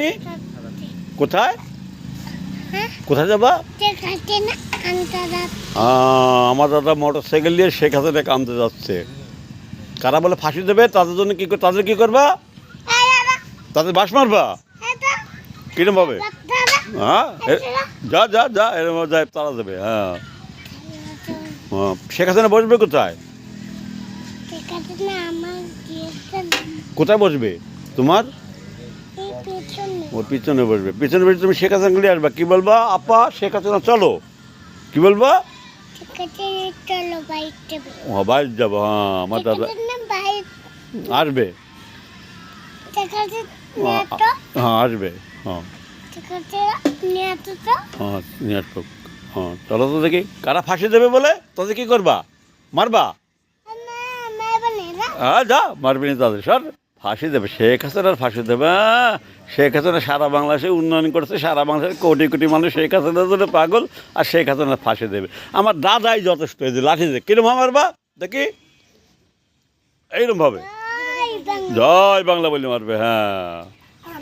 তুমি? কোথায় কোথায় যাবা? আমার দাদা মোটর সাইকেল নিয়ে শেখ হাসিনাকে আনতে যাচ্ছে। কারা বলে ফাঁসি দেবে, তাদের জন্য কি তাদের কি করবা? তাদের বাস মারবা? কিরম ভাবে? হ্যাঁ, যা যা যা এরকম যায় তারা দেবে। হ্যাঁ, শেখ হাসিনা বসবে কোথায়? কোথায় বসবে তোমার? ওর পিছনে বসবে। পিছনে বসে তুমি শেখ হাসিনা নিয়ে আসবা। কি বলবা? আপা শেখ হাসিনা চলো। কি বলবা? বাইরে যাবো। হ্যাঁ, আমার দাদা আসবে। হ্যাঁ আসবে। হ্যাঁ হ্যাঁ নিয়ে আসবো। হ্যাঁ চলো তো দেখি কারা ফাঁসি দেবে বলে। তাদের কি করবা? মারবা? হ্যাঁ যা মারবি না তাদের। সর, ফাঁসি দেবে শেখ হাসিনার ফাঁসি দেবে। হ্যাঁ, শেখ হাসিনা সারা বাংলাদেশে উন্নয়ন করছে। সারা বাংলাদেশের কোটি কোটি মানুষ শেখ হাসিনার জন্য পাগল। আর শেখ হাসিনার ফাঁসি দেবে। আমার দাদাই যথেষ্ট হয়েছে লাঠি দেবে। কিরম মারবা দেখি? এইরকম ভাবে জয় বাংলা বলে মারবে। হ্যাঁ।